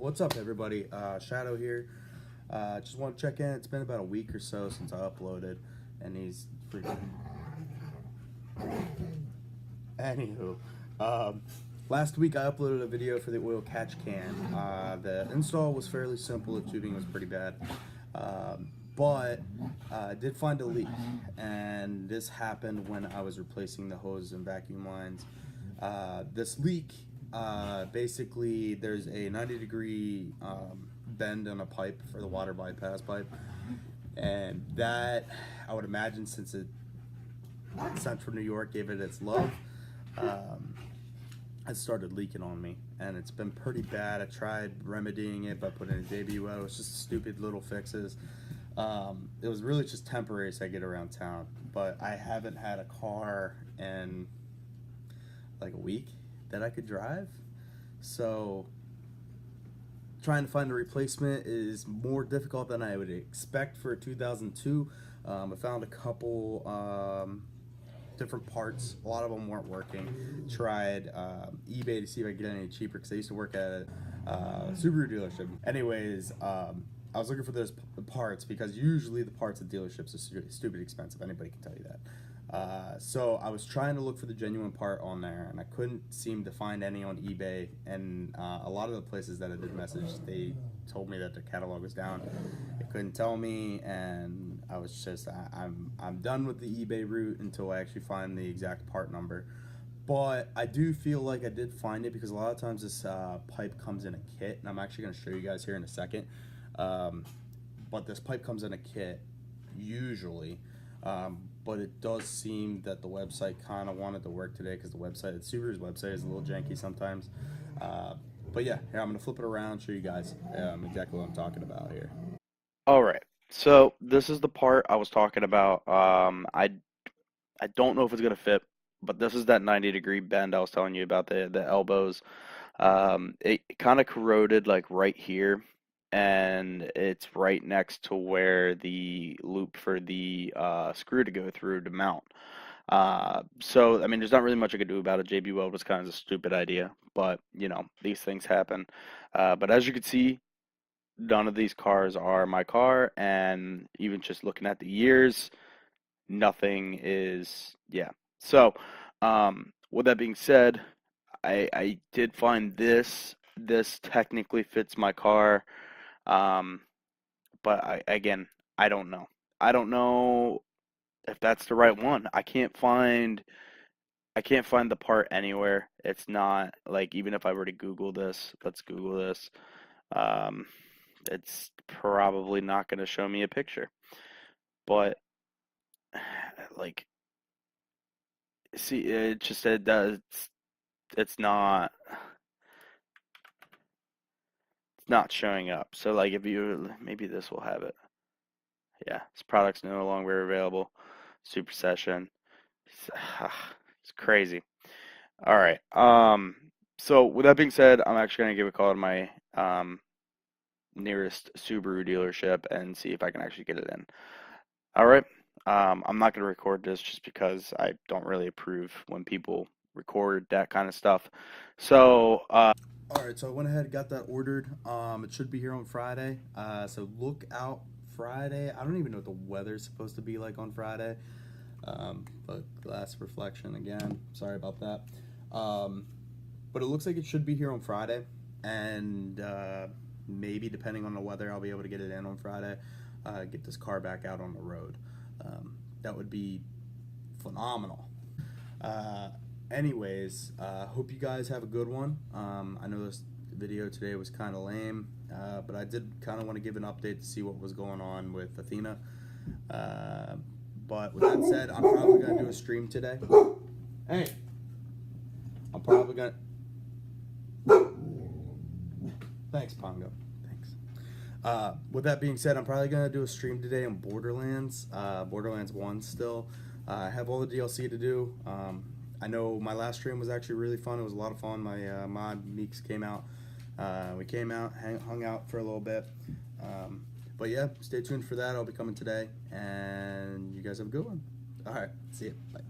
What's up, everybody? Shadow here. Just want to check in. It's been about a week or so since I uploaded, and he's freaking. Anywho, last week I uploaded a video for the oil catch can. The install was fairly simple. The tubing was pretty bad, but I did find a leak, and this happened when I was replacing the hose and vacuum lines. This leak. Basically, there's a 90-degree bend on a pipe for the water bypass pipe, and that, I would imagine, since Central New York gave it its love, it started leaking on me, and it's been pretty bad. I tried remedying it by putting in JB oil. It's just stupid little fixes. It was really just temporary so I get around town, but I haven't had a car in like a week that I could drive, so trying to find a replacement is more difficult than I would expect for a 2002. I found a couple different parts. A lot of them weren't working. Tried eBay to see if I could get any cheaper because I used to work at a Subaru dealership. Anyways, I was looking for those parts because usually the parts at dealerships are stupid expensive. Anybody can tell you that. So I was trying to look for the genuine part on there, and I couldn't seem to find any on eBay, and a lot of the places that I did message, they told me that the catalog was down. They couldn't tell me, and I was just, I'm done with the eBay route until I actually find the exact part number. But I do feel like I did find it, because a lot of times this pipe comes in a kit, and I'm actually going to show you guys here in a second. But this pipe comes in a kit, usually. But it does seem that the website kind of wanted to work today, because the Subaru's website is a little janky sometimes. But yeah, here, I'm going to flip it around, show you guys exactly what I'm talking about here. All right, so this is the part I was talking about. I don't know if it's gonna fit, but this is that 90-degree bend I was telling you about, the elbows. It kind of corroded like right here, and it's right next to where the loop for the screw to go through to mount. So I mean, there's not really much I could do about it. JB Weld was kind of a stupid idea, but you know, these things happen. But as you can see, none of these cars are my car, and even just looking at the years, nothing is, yeah. So, with that being said, I did find this technically fits my car, um, but again, I don't know. I don't know if that's the right one. I can't find the part anywhere. It's not like, even if I were to Google this, let's Google this. Um, it's probably not going to show me a picture. But like, see, it just said that it's not showing up. So like, if you, maybe this will have it. Yeah, this product's no longer available. Super session. It's crazy. All right. So with that being said, I'm actually gonna give a call to my nearest Subaru dealership and see if I can actually get it in. All right. I'm not going to record this just because I don't really approve when people record that kind of stuff. So, Alright, so I went ahead and got that ordered. It should be here on Friday. So look out Friday. I don't even know what the weather's supposed to be like on Friday. But glass reflection again. Sorry about that. But it looks like it should be here on Friday. And maybe, depending on the weather, I'll be able to get it in on Friday. Get this car back out on the road. That would be phenomenal. Anyways, hope you guys have a good one. I know this video today was kind of lame, but I did kind of want to give an update to see what was going on with Athena. But with that said, I'm probably going to do a stream today. Hey! I'm probably going to... Thanks, Pongo. Thanks. With that being said, I'm probably going to do a stream today on Borderlands. Borderlands 1 still. I have all the DLC to do. I know my last stream was actually really fun. It was a lot of fun. My mod Meeks came out. We came out, hung out for a little bit. But yeah, stay tuned for that. I'll be coming today. And you guys have a good one. All right. See you. Bye.